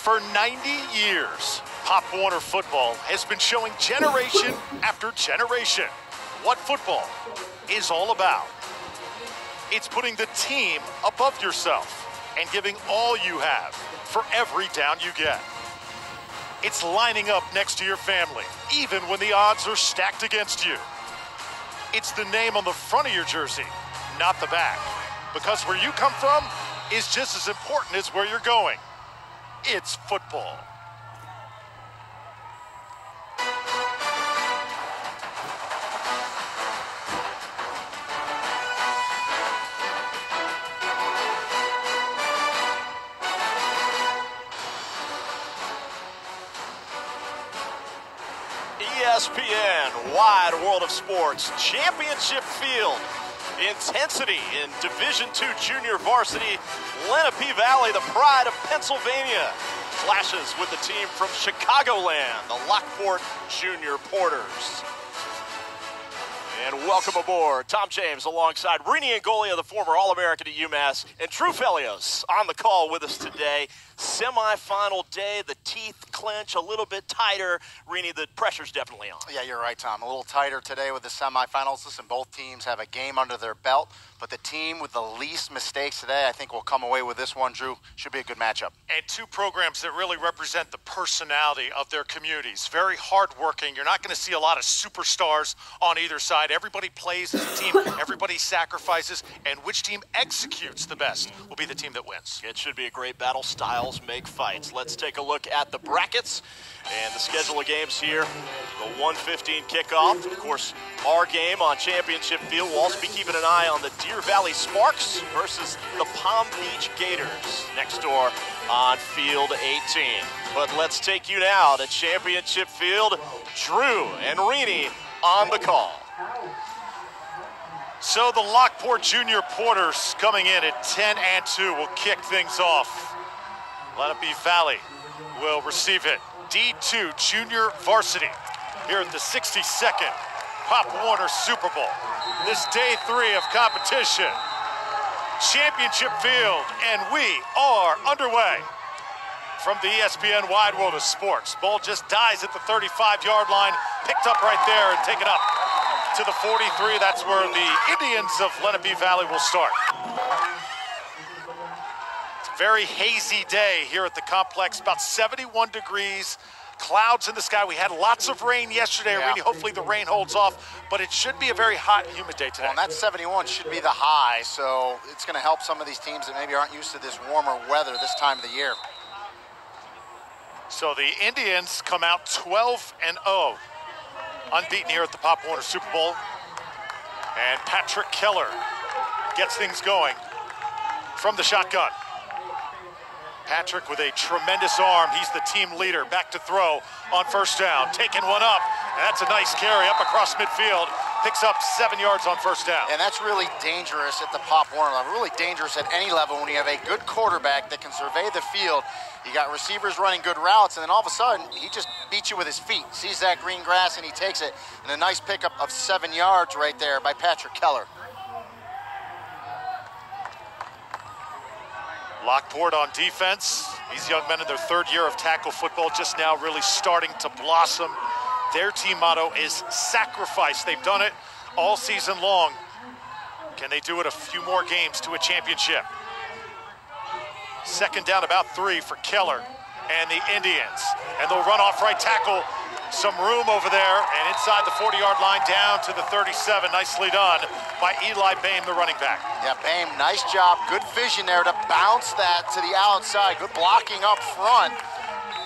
For 90 years, Pop Warner football has been showing generation after generation what football is all about. It's putting the team above yourself and giving all you have for every down you get. It's lining up next to your family, even when the odds are stacked against you. It's the name on the front of your jersey, not the back. Because where you come from is just as important as where you're going. It's football. ESPN, Wide World of Sports, Championship Field. Intensity in Division II Junior Varsity. Lenape Valley, the pride of Pennsylvania, clashes with the team from Chicagoland, the Lockport Junior Porters. And welcome aboard, Tom James alongside Rini Angolia, the former All-American at UMass, and Drew Felios on the call with us today. Semi-final day, the teeth clench a little bit tighter. Rini, the pressure's definitely on. Yeah, you're right, Tom. A little tighter today with the semifinals. Listen, both teams have a game under their belt, but the team with the least mistakes today, I think, will come away with this one, Drew. Should be a good matchup. And two programs that really represent the personality of their communities. Very hardworking. You're not going to see a lot of superstars on either side. Everybody plays as a team. Everybody sacrifices. And which team executes the best will be the team that wins. It should be a great battle. Styles make fights. Let's take a look at the brackets and the schedule of games here. The 1:15 kickoff. Of course, our game on Championship Field. We'll also be keeping an eye on the Deer Valley Sparks versus the Palm Beach Gators next door on Field 18. But let's take you now to Championship Field. Drew and Rini on the call. So the Lockport Junior Porters coming in at 10-2 will kick things off. Lenape Valley will receive it. D2 Junior Varsity here at the 62nd Pop Warner Super Bowl. This day 3 of competition. Championship Field, and we are underway. From the ESPN Wide World of Sports, ball just dies at the 35-yard line, picked up right there and taken up to the 43. That's where the Indians of Lenape Valley will start. Very hazy day here at the complex, about 71 degrees, clouds in the sky. We had lots of rain yesterday. Yeah. Hopefully the rain holds off, but it should be a very hot and humid day today. Well, and that 71 should be the high, so it's going to help some of these teams that maybe aren't used to this warmer weather this time of the year. So the Indians come out 12-0, unbeaten here at the Pop Warner Super Bowl. And Patrick Keller gets things going from the shotgun. Patrick with a tremendous arm. He's the team leader. Back to throw on first down. Taking one up, and that's a nice carry up across midfield. Picks up 7 yards on first down. And that's really dangerous at the Pop Warner level, really dangerous at any level when you have a good quarterback that can survey the field. You got receivers running good routes, and then all of a sudden, he just beats you with his feet. Sees that green grass, and he takes it. And a nice pickup of 7 yards right there by Patrick Keller. Lockport on defense. These young men in their 3rd year of tackle football just now really starting to blossom. Their team motto is sacrifice. They've done it all season long. Can they do it a few more games to a championship? Second down, about 3 for Keller and the Indians. And they'll run off right tackle. Some room over there, and inside the 40-yard line down to the 37. Nicely done by Eli Boehm, the running back. Yeah, Boehm, nice job. Good vision there to bounce that to the outside. Good blocking up front.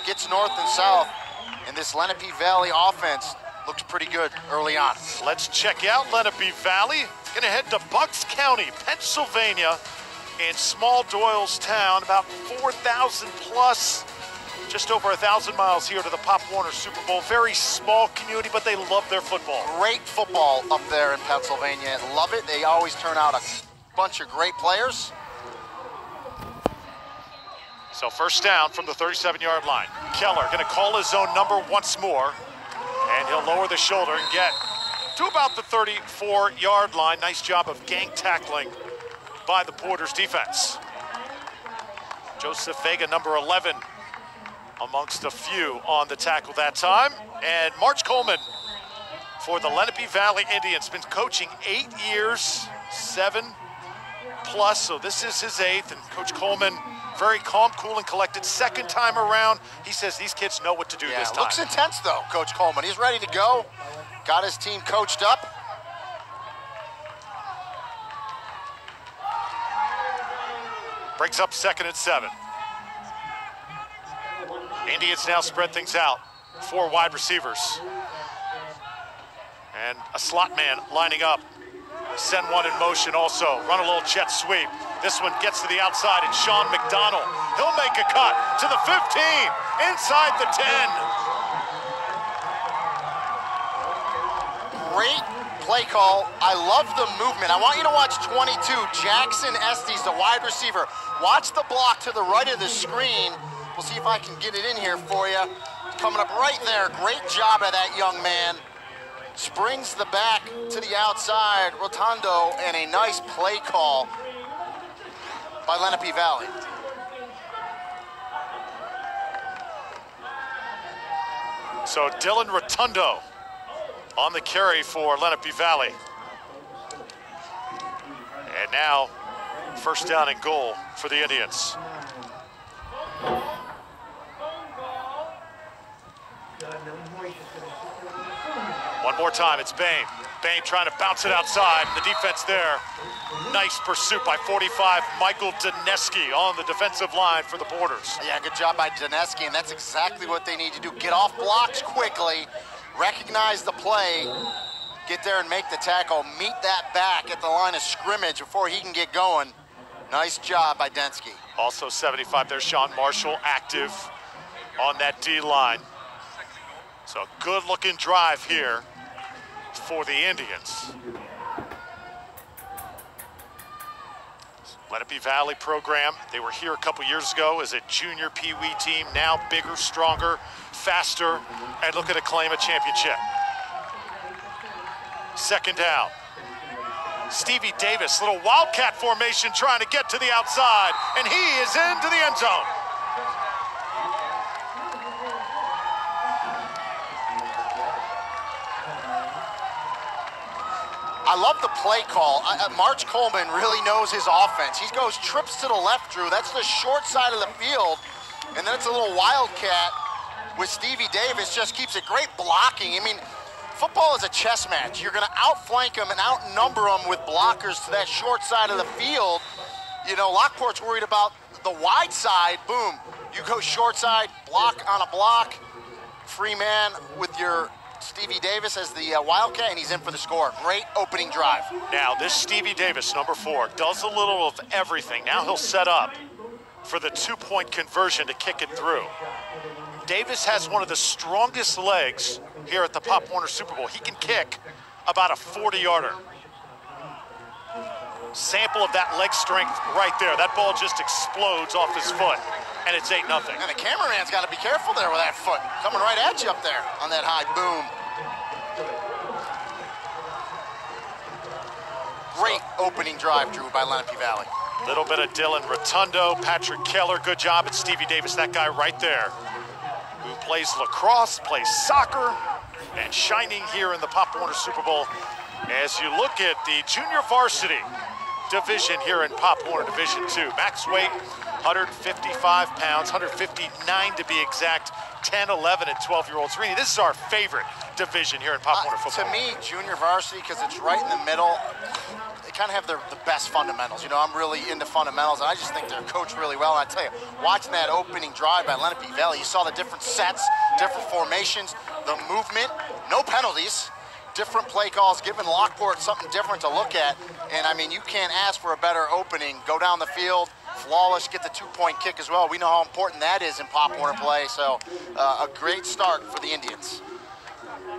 Gets north and south. And this Lenape Valley offense looks pretty good early on. Let's check out Lenape Valley. Gonna head to Bucks County, Pennsylvania, in small Doylestown, about 4,000 plus. Just over 1,000 miles here to the Pop Warner Super Bowl. Very small community, but they love their football. Great football up there in Pennsylvania. Love it. They always turn out a bunch of great players. So first down from the 37-yard line. Keller gonna call his own number once more, and he'll lower the shoulder and get to about the 34-yard line. Nice job of gang tackling by the Porters defense. Joseph Vega, number 11, amongst a few on the tackle that time. And March Coleman for the Lenape Valley Indians, been coaching 8 years, 7+, so this is his 8th. And Coach Coleman, very calm, cool, and collected. Second time around, he says these kids know what to do this time. Looks intense though, Coach Coleman. He's ready to go. Got his team coached up. Breaks up 2nd and 7. Indians now spread things out. 4 wide receivers. And a slot man lining up. Send one in motion also. Run a little jet sweep. This one gets to the outside, and Sean McDonald. He'll make a cut to the 15, inside the 10. Great play call. I love the movement. I want you to watch 22, Jackson Estes, the wide receiver. Watch the block to the right of the screen. We'll see if I can get it in here for you. Coming up right there. Great job of that young man. Springs the back to the outside, Rotundo, and a nice play call by Lenape Valley. So Dylan Rotundo on the carry for Lenape Valley. And now, first down and goal for the Indians. One more time, it's Bain. Bain trying to bounce it outside, and the defense there. Nice pursuit by 45, Michael Daneski on the defensive line for the Porters. Yeah, good job by Daneski, and that's exactly what they need to do. Get off blocks quickly, recognize the play, get there and make the tackle, meet that back at the line of scrimmage before he can get going. Nice job by Daneski. Also 75, there's Sean Marshall active on that D-line. So good looking drive here for the Indians. Lenape Valley program, they were here a couple years ago as a junior Pee Wee team, now bigger, stronger, faster, and looking to claim a championship. Second down. Stevie Davis, little wildcat formation trying to get to the outside, and he is into the end zone. I love the play call. March Coleman really knows his offense. He goes trips to the left, Drew. That's the short side of the field. And then it's a little wildcat with Stevie Davis. Just keeps it great blocking. I mean, football is a chess match. You're going to outflank them and outnumber them with blockers to that short side of the field. You know, Lockport's worried about the wide side. Boom. You go short side, block on a block. Free man with your Stevie Davis as the wildcat, and he's in for the score. Great opening drive. Now, this Stevie Davis, number 4, does a little of everything. Now he'll set up for the 2-point conversion to kick it through. Davis has one of the strongest legs here at the Pop Warner Super Bowl. He can kick about a 40-yarder. Sample of that leg strength right there. That ball just explodes off his foot, and it's 8-0. And the cameraman's got to be careful there with that foot. Coming right at you up there on that high boom. Great opening drive, Drew, by Lenape Valley. Little bit of Dylan Rotundo, Patrick Keller, good job at Stevie Davis, that guy right there, who plays lacrosse, plays soccer, and shining here in the Pop Warner Super Bowl. As you look at the junior varsity division here in Pop Warner Division II, max weight, 155 pounds, 159 to be exact, 10, 11, and 12-year-olds. Rini, this is our favorite division here in Pop Warner football. To me, junior varsity, because it's right in the middle, they kind of have the best fundamentals. You know, I'm really into fundamentals, and I just think they're coached really well. And I tell you, watching that opening drive by Lenape Valley, you saw the different sets, different formations, the movement, no penalties, different play calls, giving Lockport something different to look at. And I mean, you can't ask for a better opening. Go down the field, flawless, get the 2-point kick as well. We know how important that is in Pop Warner play, so a great start for the Indians.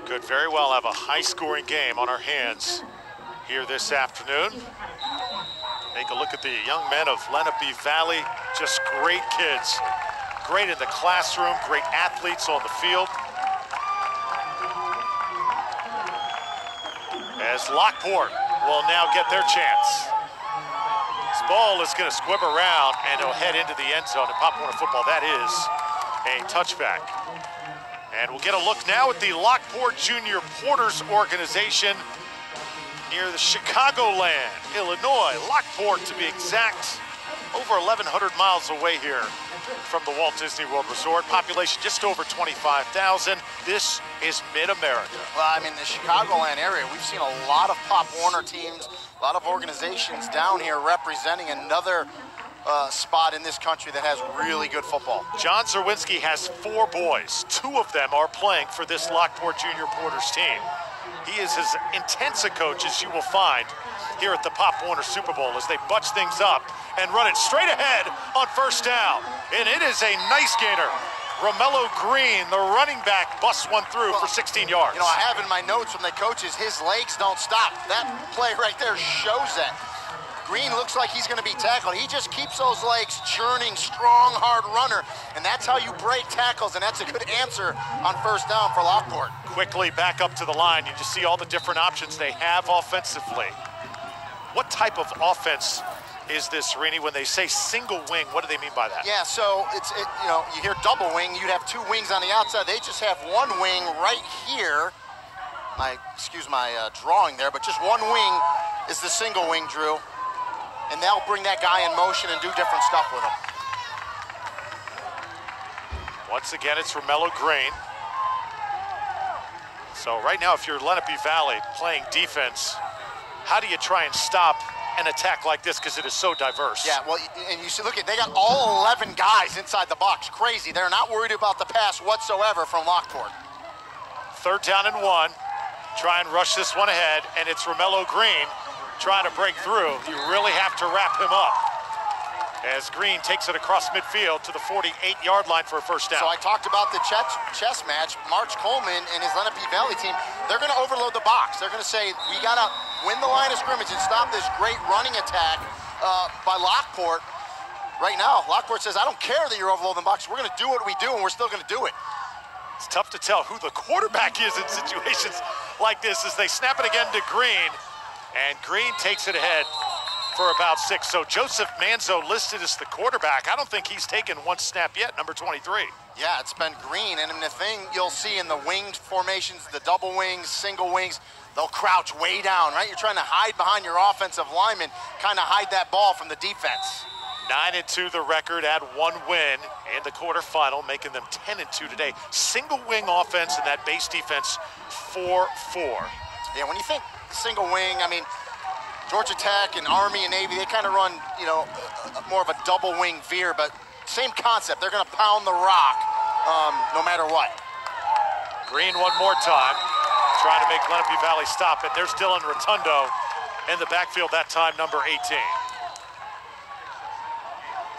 Could very well have a high-scoring game on our hands here this afternoon. Take a look at the young men of Lenape Valley, just great kids. Great in the classroom, great athletes on the field. As Lockport will now get their chance. This ball is going to squib around and it'll head into the end zone in Pop Warner football. That is a touchback. And we'll get a look now at the Lockport Junior Porters organization near the Chicagoland, Illinois. Lockport, to be exact, over 1,100 miles away here from the Walt Disney World Resort. Population just over 25,000. This is Mid-America. Well, I mean, the Chicagoland area, we've seen a lot of Pop Warner teams, a lot of organizations down here representing another spot in this country that has really good football. John Zerwinski has 4 boys. 2 of them are playing for this Lockport Junior Porters team. He is as intense a coach as you will find here at the Pop Warner Super Bowl as they bunch things up and run it straight ahead on first down. And it is a nice gainer. Romello Green, the running back, busts one through for 16 yards. You know, I have in my notes from the coaches, his legs don't stop. That play right there shows that. Green looks like he's going to be tackled. He just keeps those legs churning, strong, hard runner, and that's how you break tackles, and that's a good answer on first down for Lockport. Quickly back up to the line. You just see all the different options they have offensively. What type of offense is this, Rini? When they say single wing, what do they mean by that? Yeah, so you know, you hear double wing, you'd have 2 wings on the outside. They just have 1 wing right here. Excuse my drawing there, but just 1 wing is the single wing, Drew. And they'll bring that guy in motion and do different stuff with him. Once again, it's Romello Green. So right now, if you're Lenape Valley playing defense, how do you try and stop an attack like this, because it is so diverse? Yeah, well, and you see, look, they got all 11 guys inside the box. Crazy. They're not worried about the pass whatsoever from Lockport. 3rd down and 1. Try and rush this one ahead, and it's Romello Green trying to break through. You really have to wrap him up as Green takes it across midfield to the 48-yard line for a first down. So I talked about the chess match. March Coleman and his Lenape Valley team, they're going to overload the box. They're going to say, we got to win the line of scrimmage and stop this great running attack by Lockport. Right now, Lockport says, I don't care that you're overloading the box. We're going to do what we do, and we're still going to do it. It's tough to tell who the quarterback is in situations like this as they snap it again to Green. And Green takes it ahead for about 6. So Joseph Manzo listed as the quarterback. I don't think he's taken 1 snap yet, number 23. Yeah, it's been Green. And the thing you'll see in the winged formations, the double wings, single wings, they'll crouch way down, right? You're trying to hide behind your offensive lineman, kind of hide that ball from the defense. 9-2 the record, add 1 win in the quarterfinal, making them 10-2 today. Single wing offense and that base defense 4-4. Yeah, when you think single wing, I mean, Georgia Tech and Army and Navy, they kind of run, you know, more of a double wing veer, but same concept. They're going to pound the rock no matter what. Green one more time, trying to make Lenape Valley stop it. There's Dylan Rotundo in the backfield, that time number 18.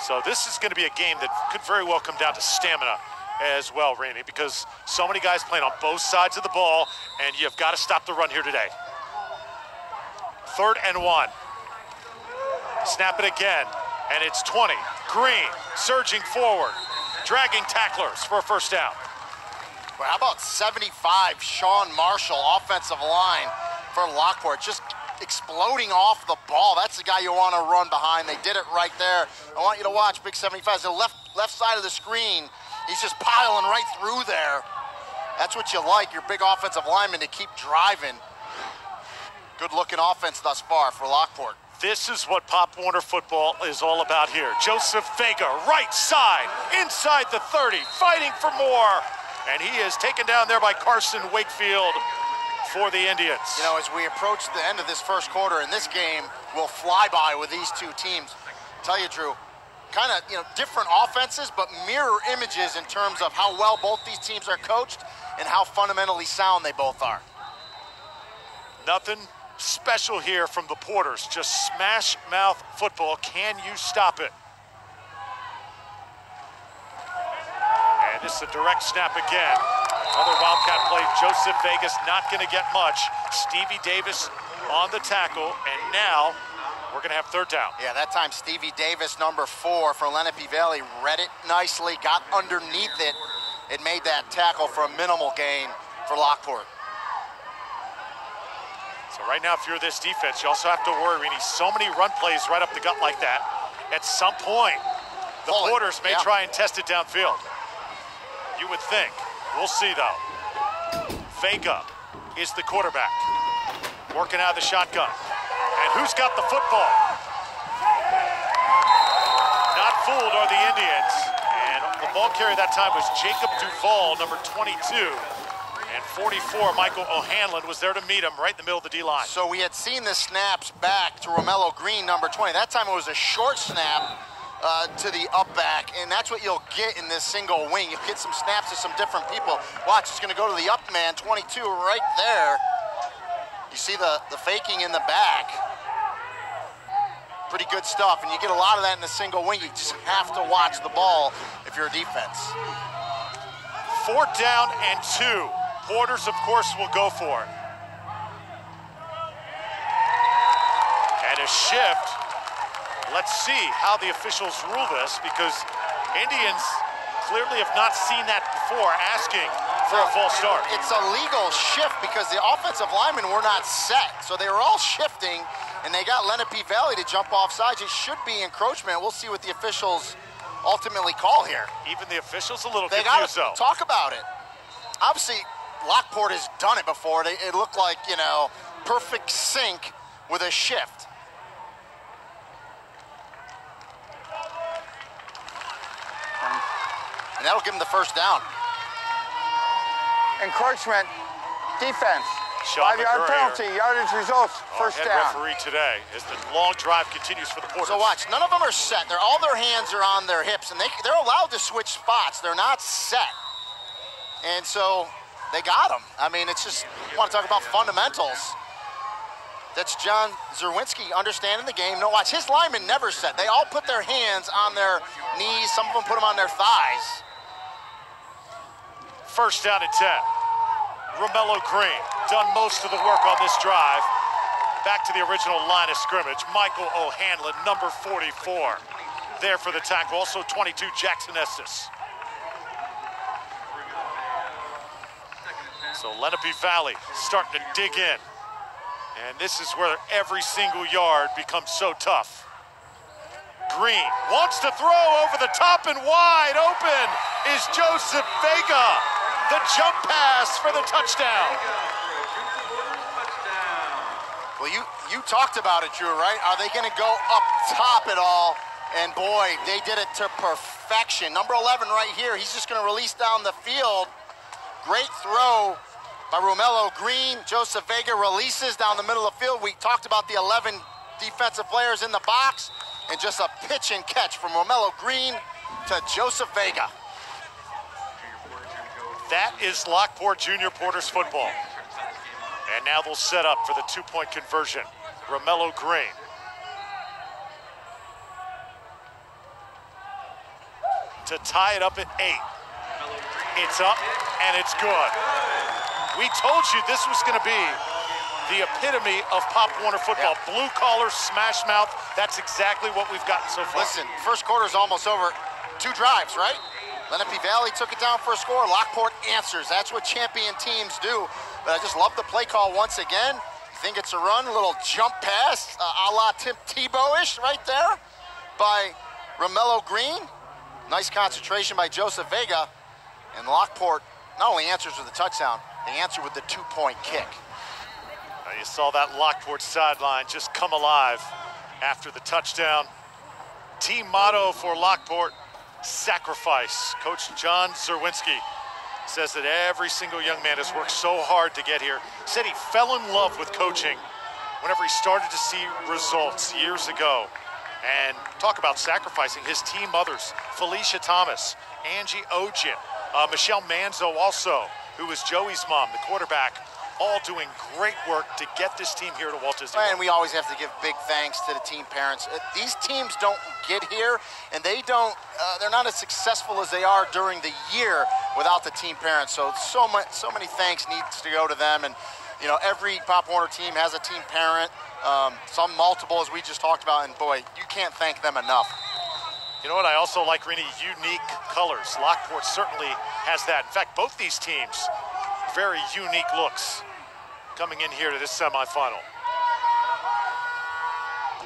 So this is going to be a game that could very well come down to stamina as well, Rainey, because so many guys playing on both sides of the ball, and you've got to stop the run here today. 3rd and 1. Snap it again, and it's 20. Green surging forward, dragging tacklers for a first down. Well, how about 75, Sean Marshall, offensive line for Lockport, just exploding off the ball. That's the guy you want to run behind. They did it right there. I want you to watch Big 75. The left side of the screen, he's just piling right through there. That's what you like, your big offensive lineman to keep driving. Good-looking offense thus far for Lockport. This is what Pop Warner football is all about here. Joseph Vega, right side, inside the 30, fighting for more. And he is taken down there by Carson Wakefield for the Indians. You know, as we approach the end of this first quarter, and this game will fly by with these 2 teams. Tell you, Drew, kind of, you know, different offenses, but mirror images in terms of how well both these teams are coached and how fundamentally sound they both are. Nothing special here from the Porters, just smash mouth football. Can you stop it? And this is a direct snap again. Another Wildcat play. Joseph Vegas not going to get much. Stevie Davis on the tackle, and now we're going to have 3rd down. Yeah, that time Stevie Davis, number 4 from Lenape Valley, read it nicely, got underneath it. It made that tackle for a minimal gain for Lockport. So right now, if you're this defense, you also have to worry. We need so many run plays right up the gut like that. At some point, the Porters may try and test it downfield. You would think. We'll see, though. Vega is the quarterback, working out of the shotgun. And who's got the football? Not fooled are the Indians. And the ball carrier that time was Jacob Duvall, number 22. And 44, Michael O'Hanlon, was there to meet him right in the middle of the D-line. So we had seen the snaps back to Romello Green, number 20. That time it was a short snap to the up back, and that's what you'll get in this single wing. You'll get some snaps to some different people. Watch, it's going to go to the up man, 22 right there. You see the faking in the back. Pretty good stuff, and you get a lot of that in the single wing. You just have to watch the ball if you're a defense. 4th down and 2. Porters, of course, will go for it. And a shift. Let's see how the officials rule this, because Indians clearly have not seen that before, asking for a false start. It's a legal shift because the offensive linemen were not set. So they were all shifting, and they got Lenape Valley to jump off sides. It should be encroachment. We'll see what the officials ultimately call here. Even the officials a little They confused, got to though. talk about it. Obviously, Lockport has done it before. It looked like, you know, perfect sync with a shift. And that'll give him the first down. Encroachment, defense. Sean 5-yard McGurry, penalty, yardage results, first head down. referee today, as the long drive continues for the Porters. So watch, none of them are set. All their hands are on their hips, and they're allowed to switch spots. They're not set. And so they got them. I mean, it's just, you want to talk about fundamentals. That's John Zerwinski understanding the game. No, watch, his linemen never set. They all put their hands on their knees. Some of them put them on their thighs. 1st down and 10. Romello Green done most of the work on this drive. Back to the original line of scrimmage. Michael O'Hanlon, number 44, there for the tackle. Also 22, Jackson Estes. So Lenape Valley starting to dig in. And this is where every single yard becomes so tough. Green wants to throw over the top, and wide open is Joseph Vega. The jump pass for the touchdown. Well, you talked about it, Drew, right? Are they going to go up top at all? And boy, they did it to perfection. Number 11 right here, he's just going to release down the field. Great throw by Romello Green. Joseph Vega releases down the middle of the field. We talked about the 11 defensive players in the box, and just a pitch and catch from Romello Green to Joseph Vega. That is Lockport Junior Porters football. And now they'll set up for the 2-point conversion. Romello Green. To tie it up at 8. It's up and it's good. We told you this was going to be the epitome of Pop Warner football. Yeah. Blue collar, smash mouth. That's exactly what we've gotten so far. Listen, first quarter's almost over. 2 drives, right? Lenape Valley took it down for a score. Lockport answers. That's what champion teams do. But I just love the play call once again. Think it's a run, a little jump pass, a la Tim Tebow-ish right there by Romello Green. Nice concentration by Joseph Vega. And Lockport not only answers with a touchdown, they answer with the 2-point kick. You saw that Lockport sideline just come alive after the touchdown. Team motto for Lockport, sacrifice. Coach John Zerwinski says that every single young man has worked so hard to get here. Said he fell in love with coaching whenever he started to see results years ago. And talk about sacrificing. His team mothers, Felicia Thomas, Angie Ojin, Michelle Manzo also, who was Joey's mom, the quarterback, all doing great work to get this team here to Walt Disney World. And we always have to give big thanks to the team parents. These teams don't get here, and they're not as successful as they are during the year without the team parents. So many thanks needs to go to them. And you know, every Pop Warner team has a team parent, some multiple, as we just talked about. And boy, you can't thank them enough. You know what? I also like really unique colors. Lockport certainly has that. In fact, both these teams, very unique looks coming in here to this semifinal.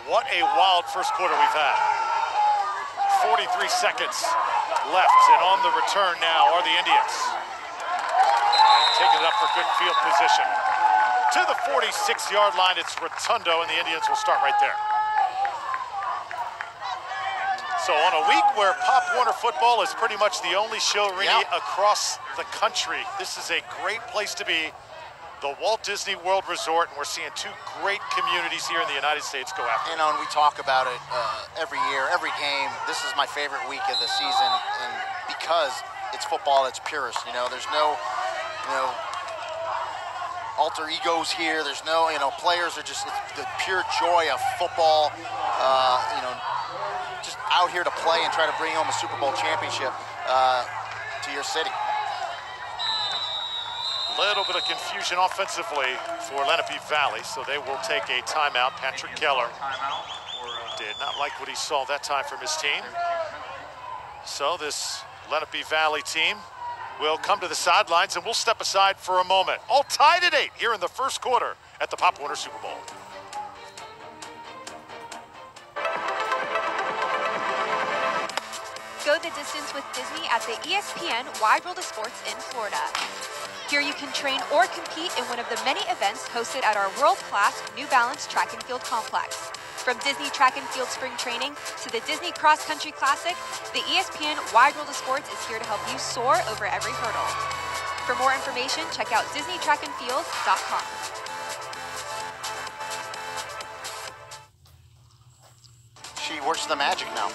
What a wild first quarter we've had. 43 seconds left, and on the return now are the Indians. And taking it up for good field position. To the 46-yard line, it's Rotundo, and the Indians will start right there. So on a week where Pop Warner football is pretty much the only show, Rini, across the country, this is a great place to be. The Walt Disney World Resort, and we're seeing two great communities here in the United States go after it. You know, and we talk about it every year, every game. This is my favorite week of the season, and because it's football, it's purest. You know, there's no, alter egos here. There's no, players are just, it's the pure joy of football. Just out here to play and try to bring home a Super Bowl championship to your city. Little bit of confusion offensively for Lenape Valley, so they will take a timeout. Patrick Keller did not like what he saw that time from his team. So this Lenape Valley team will come to the sidelines, and we'll step aside for a moment. All tied at 8 here in the first quarter at the Pop Warner Super Bowl. Go the distance with Disney at the ESPN Wide World of Sports in Florida. Here you can train or compete in one of the many events hosted at our world-class New Balance Track and Field Complex. From Disney Track and Field Spring Training to the Disney Cross Country Classic, the ESPN Wide World of Sports is here to help you soar over every hurdle. For more information, check out DisneyTrackandField.com. She works the magic now.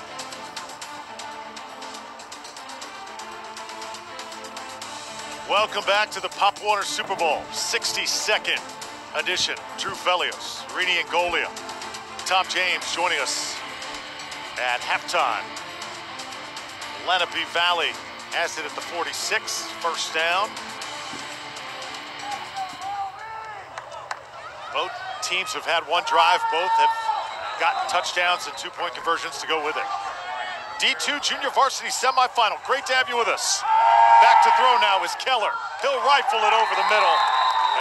Welcome back to the Pop Warner Super Bowl, 62nd edition. Drew Felios, Rini Ngolia, Tom James joining us at halftime. Lenape Valley has it at the 46, first down. Both teams have had one drive. Both have gotten touchdowns and 2-point conversions to go with it. D2 Junior Varsity semifinal. Great to have you with us. Back to throw now is Keller. He'll rifle it over the middle.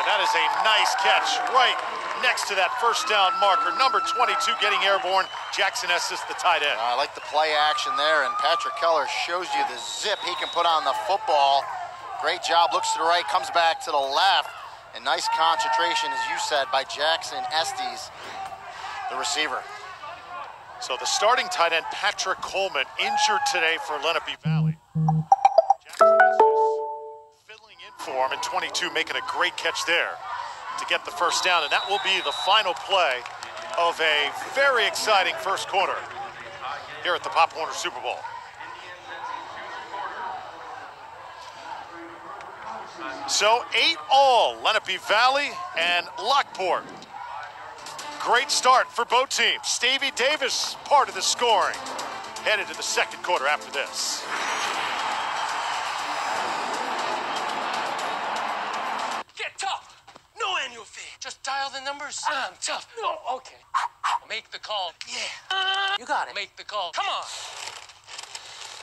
And that is a nice catch right next to that first down marker. Number 22 getting airborne. Jackson Estes, the tight end. I like the play action there, and Patrick Keller shows you the zip he can put on the football. Great job, looks to the right, comes back to the left. And nice concentration, as you said, by Jackson Estes, the receiver. So the starting tight end, Patrick Coleman, injured today for Lenape Valley. Jackson Estes filling in for him, and 22 making a great catch there to get the first down, and that will be the final play of a very exciting first quarter here at the Pop Warner Super Bowl. So 8-all, Lenape Valley and Lockport. Great start for both teams. Stevie Davis, part of the scoring. Headed to the second quarter after this. Get tough. No annual fee. Just dial the numbers. I'm tough. No, okay. Make the call. Yeah. You got it. Make the call. Come on.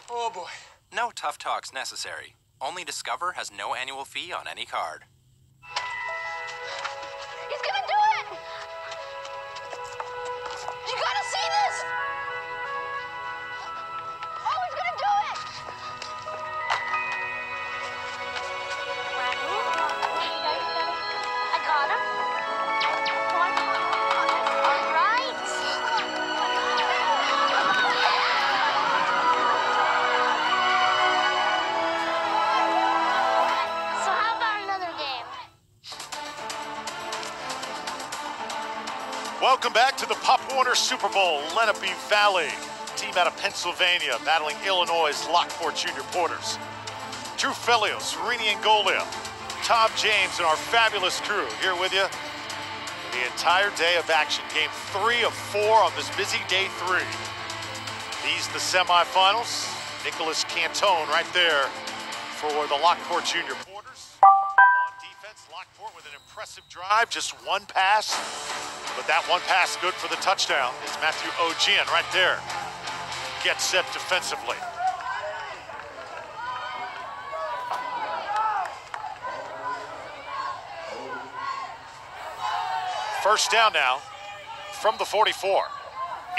Oh, boy. No tough talks necessary. Only Discover has no annual fee on any card. He's gonna do it! You gotta see this! Oh, he's gonna do it! I got him. All right. So how about another game? Welcome back to the Pop Warner Super Bowl. Lenape Valley, team out of Pennsylvania, battling Illinois' Lockport Junior Porters. Drew Felios, Rini Ngolia, Tom James, and our fabulous crew here with you. The entire day of action. Game 3 of 4 on this busy day 3. These the semifinals. Nicholas Cantone right there for the Lockport Junior Porters. On defense, Lockport with an impressive drive, just one pass. But that one pass good for the touchdown. It's Matthew Ojian right there. Gets set defensively. First down now from the 44.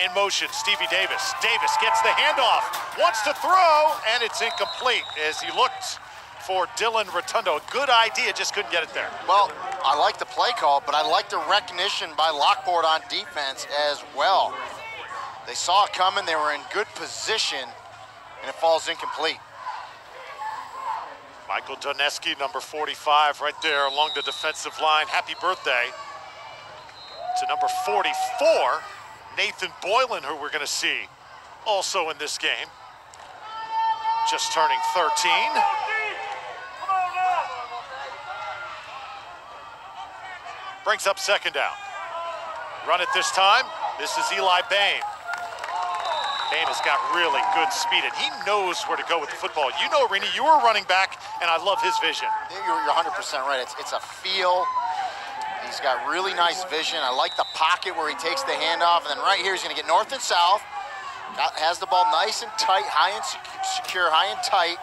In motion, Stevie Davis. Davis gets the handoff, wants to throw, and it's incomplete as he looked for Dylan Rotundo. A good idea, just couldn't get it there. Well, I like the play call, but I like the recognition by Lockport on defense as well. They saw it coming, they were in good position, and it falls incomplete. Michael Doneski, number 45, right there along the defensive line. Happy birthday to number 44, Nathan Boylan, who we're going to see also in this game. Just turning 13. Brings up second down. Run it this time. This is Eli Bain. Bain has got really good speed, and he knows where to go with the football. You know, Rini, you were running back, and I love his vision. You're 100% right. It's a feel. He's got really nice vision. I like the pocket where he takes the handoff, and then right here he's going to get north and south. Has the ball nice and tight, high and secure, high and tight,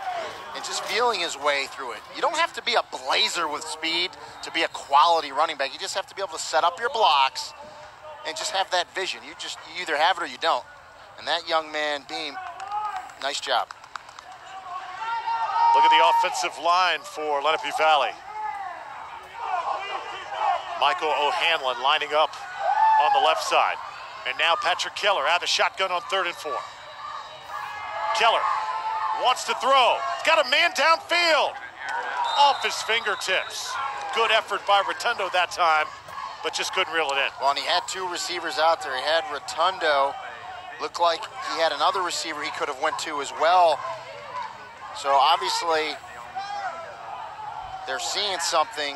and just feeling his way through it. You don't have to be a blazer with speed to be a quality running back. You just have to be able to set up your blocks and just have that vision. You either have it or you don't. And that young man, Beam, nice job. Look at the offensive line for Lenape Valley. Michael O'Hanlon lining up on the left side. And now Patrick Keller out of the shotgun on 3rd and 4. Keller wants to throw. He's got a man downfield. Off his fingertips. Good effort by Rotundo that time, but just couldn't reel it in. Well, and he had two receivers out there. He had Rotundo. Looked like he had another receiver he could have went to as well. So obviously, they're seeing something,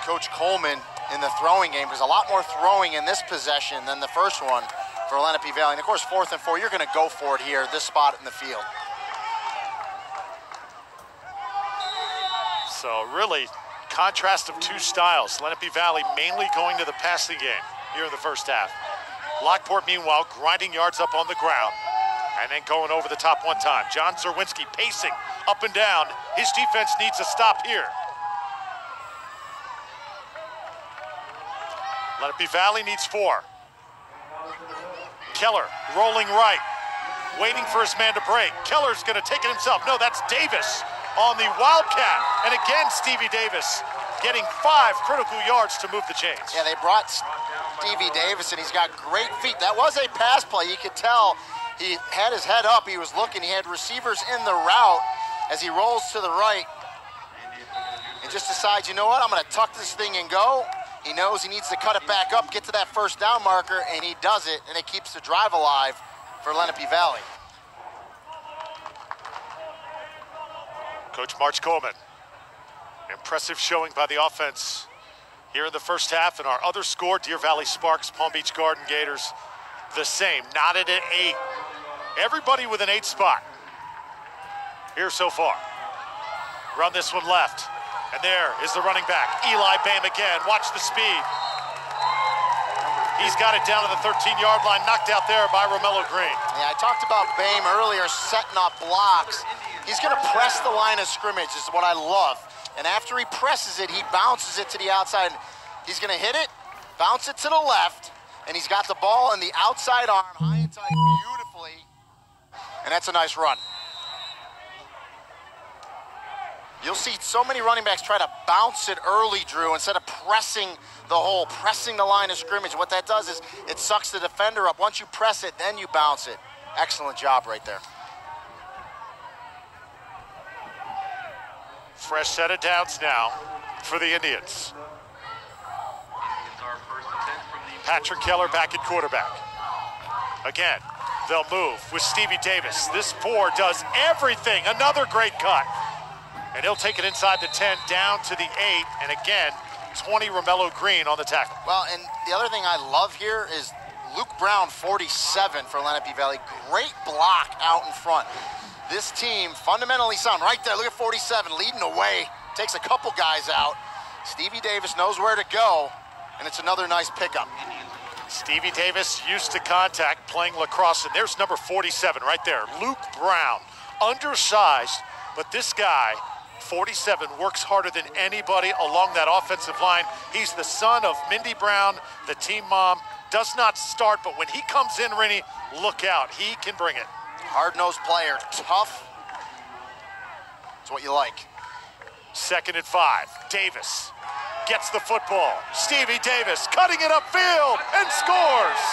Coach Coleman, in the throwing game. There's a lot more throwing in this possession than the first one for Lenape Valley. And of course, 4th and 4, you're going to go for it here, this spot in the field. So really, contrast of two styles. Lenape Valley mainly going to the passing game here in the first half. Lockport, meanwhile, grinding yards up on the ground and then going over the top one time. John Zerwinski pacing up and down. His defense needs a stop here. Lenape Valley needs 4. Keller rolling right, waiting for his man to break. Keller's going to take it himself. No, that's Davis on the Wildcat. And again, Stevie Davis getting 5 critical yards to move the chains. Yeah, they brought Stevie Davis, and he's got great feet. That was a pass play. You could tell he had his head up. He was looking. He had receivers in the route as he rolls to the right and just decides, you know what, I'm going to tuck this thing and go. He knows he needs to cut it back up, get to that first down marker, and he does it, and it keeps the drive alive for Lenape Valley. Coach March Coleman. Impressive showing by the offense here in the first half. And our other score, Deer Valley Sparks, Palm Beach Garden Gators, the same, knotted at 8. Everybody with an 8 spot here so far. Run this one left. And there is the running back, Eli Bain again. Watch the speed. He's got it down to the 13-yard line, knocked out there by Romello Green. Yeah, I talked about Bain earlier setting up blocks. He's going to press the line of scrimmage, is what I love. And after he presses it, he bounces it to the outside. He's going to hit it, bounce it to the left, and he's got the ball in the outside arm, high and tight, beautifully. And that's a nice run. You'll see so many running backs try to bounce it early, Drew, instead of pressing the hole, pressing the line of scrimmage. What that does is it sucks the defender up. Once you press it, then you bounce it. Excellent job right there. Fresh set of downs now for the Indians. Patrick Keller back at quarterback. Again, they'll move with Stevie Davis. This 4 does everything. Another great cut. And he'll take it inside the 10, down to the 8. And again, 20 Romello Green on the tackle. Well, and the other thing I love here is Luke Brown, 47 for Lenape Valley. Great block out in front. This team fundamentally sound. Right there, look at 47, leading the way. Takes a couple guys out. Stevie Davis knows where to go, and it's another nice pickup. Stevie Davis used to contact playing lacrosse, and there's number 47 right there. Luke Brown, undersized, but this guy 47, works harder than anybody along that offensive line. He's the son of Mindy Brown, the team mom. Does not start, but when he comes in, Rennie, look out. He can bring it. Hard-nosed player, tough. That's what you like. 2nd and 5. Davis gets the football. Stevie Davis cutting it upfield and scores.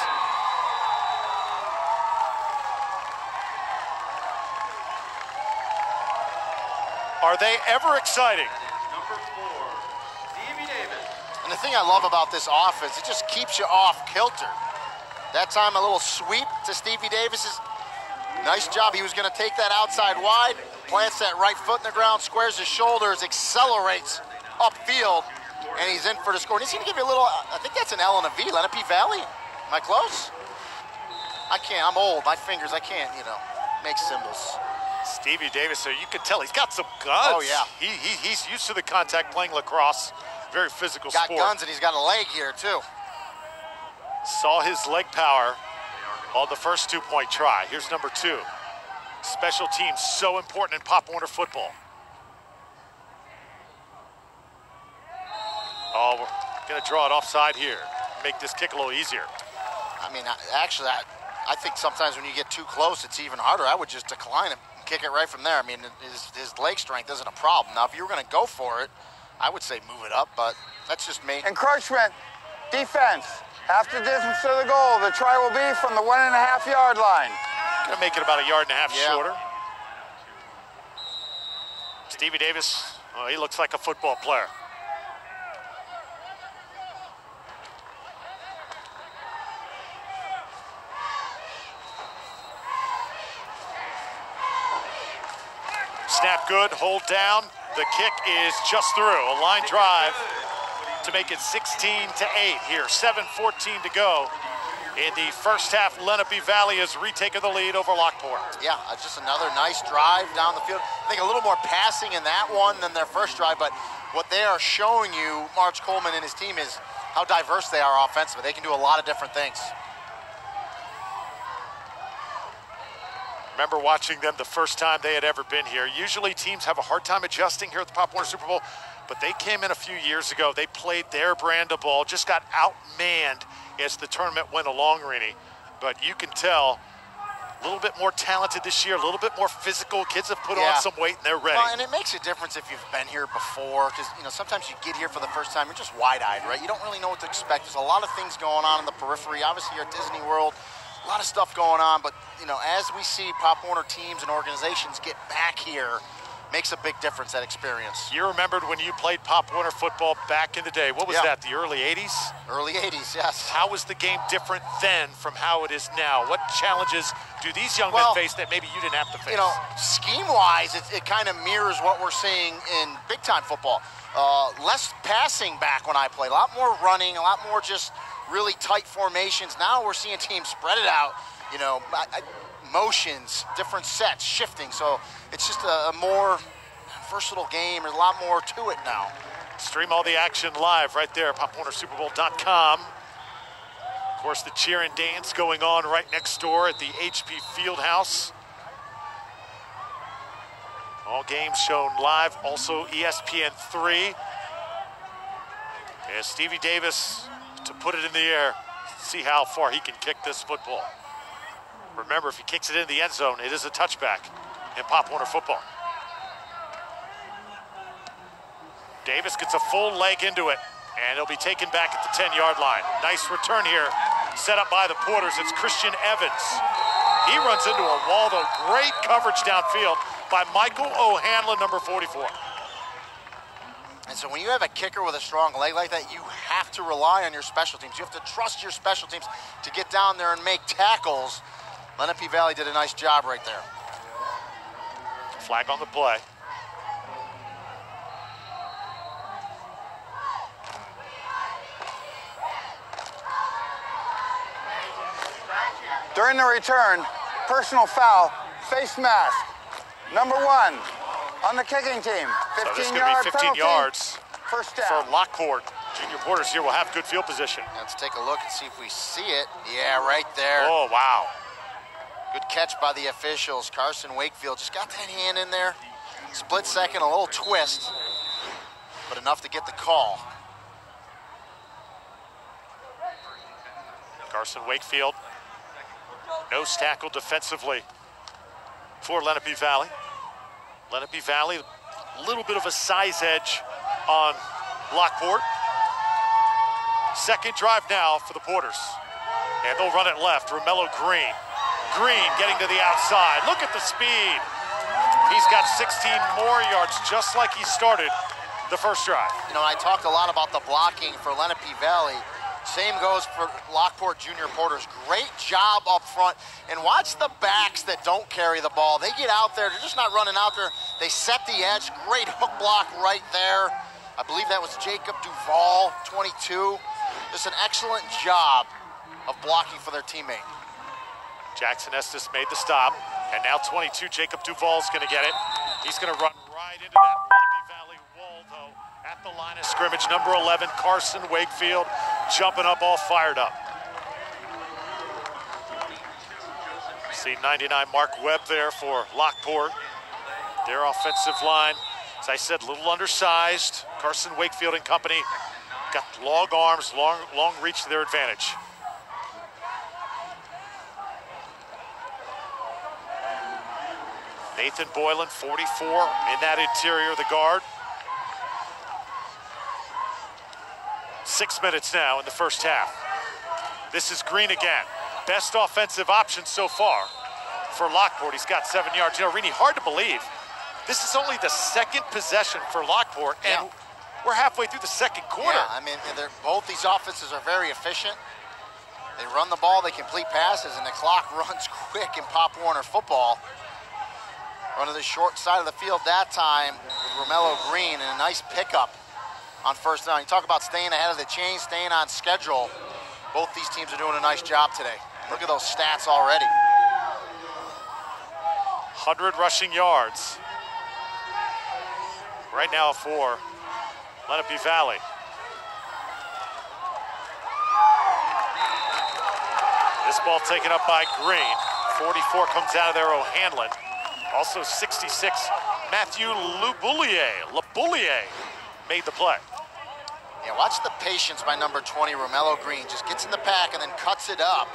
Are they ever exciting? Number 4, Stevie Davis. And the thing I love about this offense, it just keeps you off kilter. That time, a little sweep to Stevie Davis's. Nice job. He was going to take that outside wide, plants that right foot in the ground, squares his shoulders, accelerates upfield, and he's in for the score. And he's going to give you a little, I think that's an L and a V, Lenape Valley. Am I close? I can't, I'm old. My fingers, I can't, make symbols. Stevie Davis, so you can tell he's got some guns. Oh, yeah. He's used to the contact, playing lacrosse. Very physical sport. Got guns, and he's got a leg here, too. Saw his leg power on the first 2-point try. Here's number 2. Special teams, so important in Pop Warner football. Oh, we're gonna draw it offside here. Make this kick a little easier. I mean, actually, I think sometimes when you get too close, it's even harder. I would just decline it, kick it right from there. I mean, his leg strength isn't a problem. Now, if you were gonna go for it, I would say move it up, but that's just me. Encroachment, defense. Half the distance to the goal. The try will be from the 1.5-yard line. Gonna make it about 1.5 yards Yeah. shorter. Stevie Davis, oh, he looks like a football player. Snap good, hold down. The kick is just through. A line drive to make it 16-8 here. 7:14 to go in the first half. Lenape Valley has retaken the lead over Lockport. Yeah, just another nice drive down the field. I think a little more passing in that one than their first drive, but what they are showing you, March Coleman and his team, is how diverse they are offensively. They can do a lot of different things. Remember watching them the first time they had ever been here. Usually teams have a hard time adjusting here at the Pop Warner Super Bowl, but they came in a few years ago. They played their brand of ball, just got outmanned as the tournament went along, Rennie. But you can tell a little bit more talented this year, a little bit more physical. Kids have put on some weight and they're ready. Well, and it makes a difference if you've been here before, because sometimes you get here for the first time, you're just wide-eyed, right? You don't really know what to expect. There's a lot of things going on in the periphery. Obviously, you're at Disney World. A lot of stuff going on, but as we see Pop Warner teams and organizations get back here, makes a big difference, that experience. You remembered when you played Pop Warner football back in the day. What was that, the early 80s? Early 80s, yes. How was the game different then from how it is now? What challenges do these young men face that maybe you didn't have to face? Scheme-wise, it kind of mirrors what we're seeing in big-time football. Less passing back when I played, a lot more running, a lot more just really tight formations. Now we're seeing teams spread it out, motions, different sets, shifting. So it's just a more versatile game. There's a lot more to it now. Stream all the action live right there at PopWarnerSuperBowl.com. Of course, the cheer and dance going on right next door at the HP Fieldhouse. All games shown live, also ESPN3. As Stevie Davis to put it in the air, see how far he can kick this football. Remember, if he kicks it in the end zone, it is a touchback in Pop Warner football. Davis gets a full leg into it, and he'll be taken back at the 10-yard line. Nice return here, set up by the Porters. It's Christian Evans. He runs into a wall, though. Great coverage downfield by Michael O'Hanlon, number 44. And so when you have a kicker with a strong leg like that, you have to rely on your special teams. You have to trust your special teams to get down there and make tackles. Lenape Valley did a nice job right there. Flag on the play. During the return, personal foul, face mask. Number 1 on the kicking team. 15 So this is going to be 15 penalty. yards First for down. Lockport. Junior Porters here will have good field position. Let's take a look and see if we see it. Yeah, right there. Oh, wow. Good catch by the officials. Carson Wakefield just got that hand in there. Split second, a little twist, but enough to get the call. Carson Wakefield, nose tackle defensively for Lenape Valley. Lenape Valley, a little bit of a size edge on Lockport. Second drive now for the Porters. And they'll run it left, Romello Green. Green getting to the outside. Look at the speed. He's got 16 more yards, just like he started the first drive. You know, I talked a lot about the blocking for Lenape Valley. Same goes for Lockport Junior Porters. Great job up front. And watch the backs that don't carry the ball. They get out there. They're just not running out there. They set the edge. Great hook block right there. I believe that was Jacob Duvall, 22. Just an excellent job of blocking for their teammate. Jackson Estes made the stop. And now 22, Jacob Duvall's going to get it. He's going to run right into that Lenape Valley wall, though. At the line of scrimmage, number 11, Carson Wakefield, jumping up, all fired up. See 99 Mark Webb there for Lockport. Their offensive line, as I said, a little undersized. Carson Wakefield and company got long arms, long reach to their advantage. Nathan Boylan, 44, in that interior, the guard. 6 minutes now in the first half. This is Green again. Best offensive option so far for Lockport. He's got 7 yards. You know, Rini, hard to believe. This is only the second possession for Lockport, and we're halfway through the second quarter. Yeah, I mean, both these offenses are very efficient. They run the ball, they complete passes, and the clock runs quick in Pop Warner football. Running the short side of the field that time with Romello Green, and a nice pickup on first down. You talk about staying ahead of the chain, staying on schedule. Both these teams are doing a nice job today. Look at those stats already. 100 rushing yards right now for Lenape Valley. This ball taken up by Green. 44 comes out of there, O'Hanlon. Also 66, Matthew Laboulier made the play. Yeah, watch the patience by number 20, Romello Green. Just gets in the pack and then cuts it up.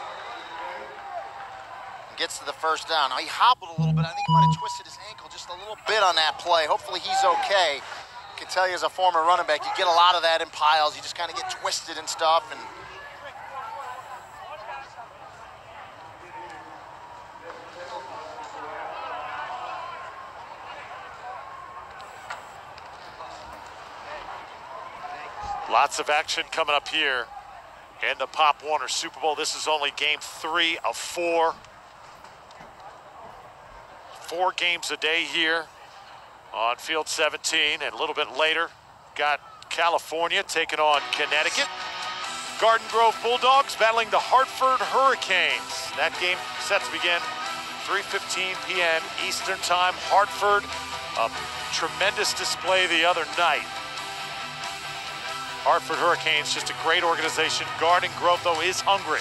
And gets to the first down. Now, he hobbled a little bit. I think he might have twisted his ankle just a little bit on that play. Hopefully he's okay. I can tell you as a former running back, you get a lot of that in piles. You just kind of get twisted and stuff. And lots of action coming up here in the Pop Warner Super Bowl. This is only game 3 of 4. 4 games a day here on Field 17, and a little bit later, got California taking on Connecticut. Garden Grove Bulldogs battling the Hartford Hurricanes. That game set to begin 3:15 p.m. Eastern Time. Hartford, a tremendous display the other night. Hartford Hurricanes, just a great organization. Garden Grove, though, is hungry.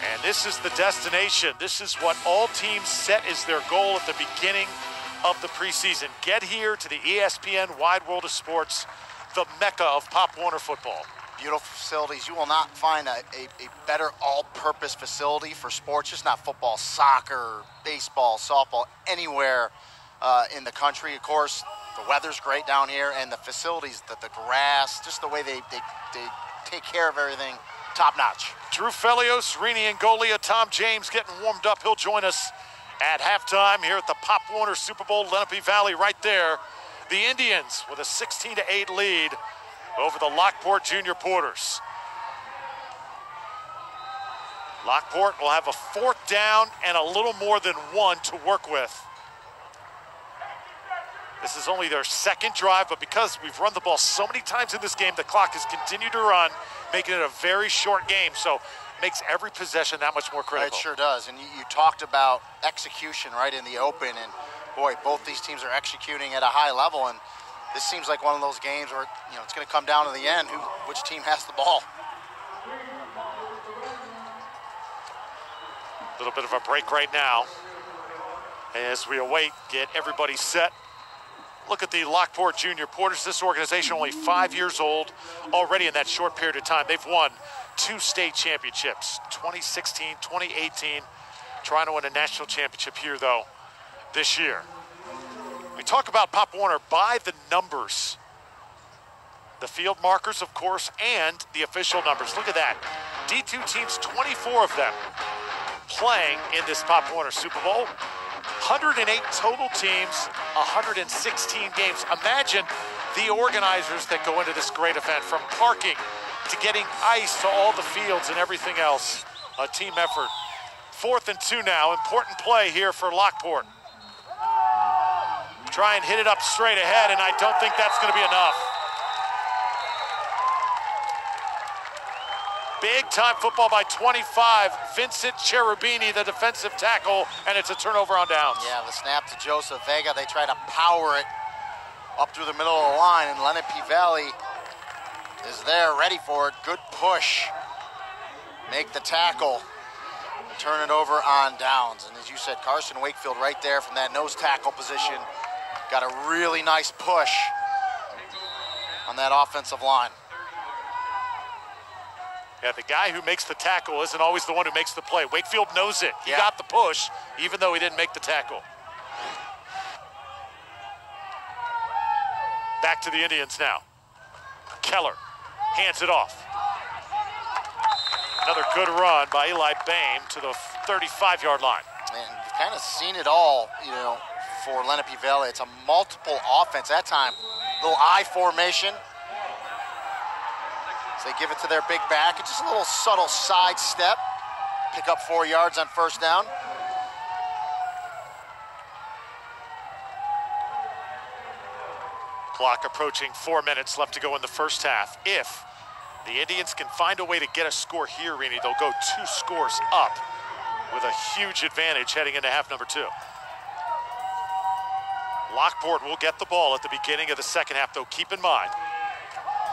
And this is the destination. This is what all teams set as their goal at the beginning of the preseason. Get here to the ESPN Wide World of Sports, the mecca of Pop Warner football. beautiful facilities. You will not find a better all-purpose facility for sports, just not football, soccer, baseball, softball, anywhere in the country. Of course, the weather's great down here, and the facilities, the grass, just the way they take care of everything, top-notch. Drew Felios, Rini Angolia, Tom James getting warmed up. He'll join us at halftime here at the Pop Warner Super Bowl, Lenape Valley right there. The Indians with a 16-8 lead over the Lockport Junior Porters. Lockport will have a 4th down and a little more than 1 to work with. This is only their 2nd drive, but because we've run the ball so many times in this game, the clock has continued to run, making it a very short game. So makes every possession that much more critical. It sure does. And you talked about execution right in the open, and boy, both these teams are executing at a high level, and this seems like one of those games where, you know, it's going to come down to the end, which team has the ball. A little bit of a break right now As we await, get everybody set. Look at the Lockport Junior Porters. This organization only 5 years old. Already in that short period of time, they've won 2 state championships, 2016, 2018. Trying to win a national championship here, though, this year. We talk about Pop Warner by the numbers. The field markers, of course, and the official numbers. Look at that. D2 teams, 24 of them playing in this Pop Warner Super Bowl. 108 total teams, 116 games. Imagine the organizers that go into this great event, from parking to getting ice to all the fields and everything else. A team effort. 4th and 2 now. Important play here for Lockport. Try and hit it up straight ahead, and I don't think that's going to be enough. Big time football by 25. Vincent Cherubini, the defensive tackle, and it's a turnover on downs. Yeah, the snap to Joseph Vega. They try to power it up through the middle of the line, and Lenape Valley is there, ready for it. Good push. Make the tackle. And turn it over on downs. And as you said, Carson Wakefield right there from that nose tackle position. Got a really nice push on that offensive line. Yeah, the guy who makes the tackle isn't always the one who makes the play. Wakefield knows it. He got the push, even though he didn't make the tackle. Back to the Indians now. Keller hands it off. Another good run by Eli Boehm to the 35-yard line. And you've kind of seen it all, you know, for Lenape Valley. It's a multiple offense. That time, little I formation. So they give it to their big back. It's just a little subtle side step. Pick up 4 yards on first down. Clock approaching 4 minutes left to go in the first half. If the Indians can find a way to get a score here, Rini, they'll go 2 scores up with a huge advantage heading into half number 2. Lockport will get the ball at the beginning of the second half, though. Keep in mind,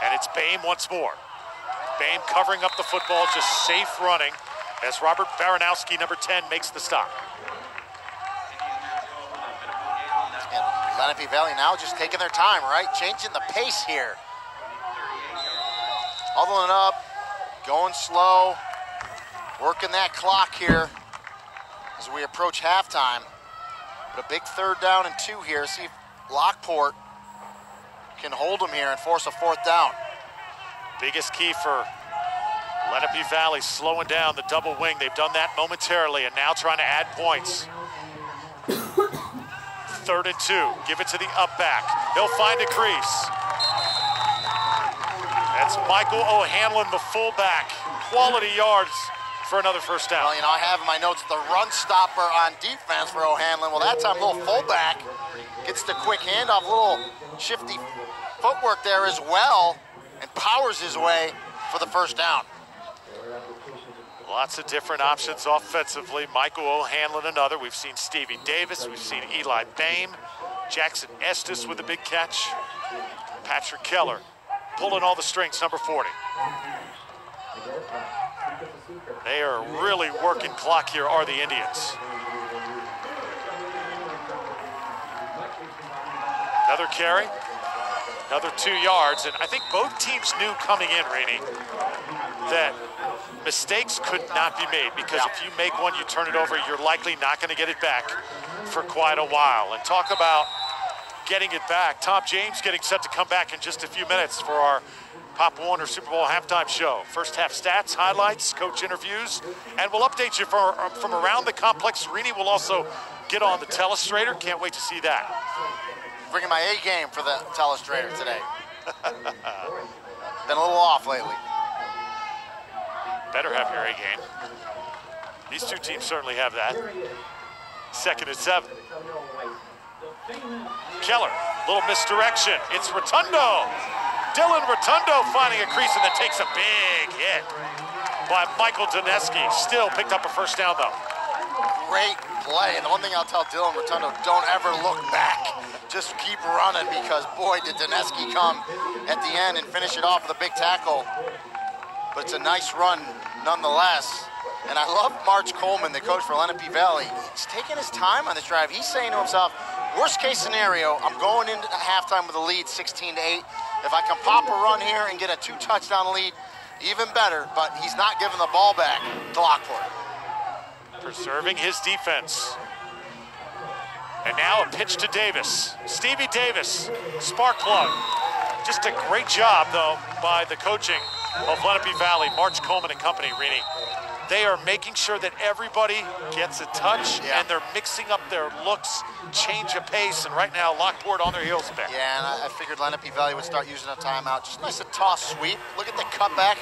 and it's Boehm once more. Boehm covering up the football, just safe running as Robert Baranowski, number 10, makes the stop. And Lenape Valley now just taking their time, right? Changing the pace here. Huddling up, going slow, working that clock here as we approach halftime. But a big 3rd down and 2 here. See if Lockport can hold them here and force a 4th down. Biggest key for Lenape Valley, slowing down the double wing. They've done that momentarily and now trying to add points. 3rd and 2, give it to the up back. He'll find a crease. That's Michael O'Hanlon, the fullback. Quality yards for another first down. Well, you know, I have in my notes the run stopper on defense for O'Hanlon. Well, that time, little fullback gets the quick handoff, little shifty footwork there as well, and powers his way for the first down. Lots of different options offensively. Michael O'Hanlon, another. We've seen Stevie Davis. We've seen Eli Boehm. Jackson Estes with a big catch. Patrick Keller pulling all the strings, number 40. They are really working clock here, are the Indians. Another carry, another 2 yards, and I think both teams knew coming in, Rainey, that mistakes could not be made, because if you make one, you turn it over, you're likely not going to get it back for quite a while. And talk about getting it back. Tom James getting set to come back in just a few minutes for our Pop Warner Super Bowl halftime show. First half stats, highlights, coach interviews, and we'll update you from around the complex. Rini will also get on the telestrator. Can't wait to see that. Bringing my A game for the telestrator today. Been a little off lately. Better have your A game. These two teams certainly have that. 2nd and 7. Keller, little misdirection. It's Rotundo. Dylan Rotundo finding a crease and then takes a big hit by Michael Doneski. Still picked up a first down, though. Great play. And the one thing I'll tell Dylan Rotundo, don't ever look back. Just keep running, because, boy, did Doneski come at the end and finish it off with a big tackle. But it's a nice run nonetheless. And I love March Coleman, the coach for Lenape Valley. He's taking his time on this drive. He's saying to himself, worst case scenario, I'm going into halftime with a lead 16-8. If I can pop a run here and get a 2-touchdown lead, even better, but he's not giving the ball back to Lockport. Preserving his defense. And now a pitch to Davis. Stevie Davis, spark plug. Just a great job, though, by the coaching of Lenape Valley, March Coleman and company, Rini. They are making sure that everybody gets a touch, and they're mixing up their looks, change of pace, and right now, Lockport on their heels a bit. Yeah, and I figured Lenape Valley would start using a timeout. Just nice a toss sweep. Look at the cutback.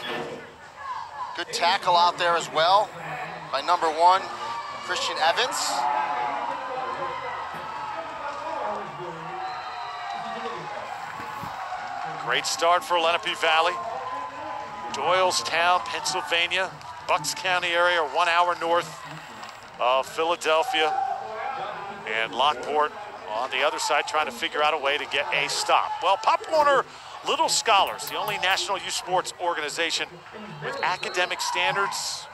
Good tackle out there as well by number 1, Christian Evans. Great start for Lenape Valley. Doylestown, Pennsylvania, Bucks County area, 1 hour north of Philadelphia. And Lockport on the other side trying to figure out a way to get a stop. Well, Pop Warner Little Scholars, the only national youth sports organization with academic standards.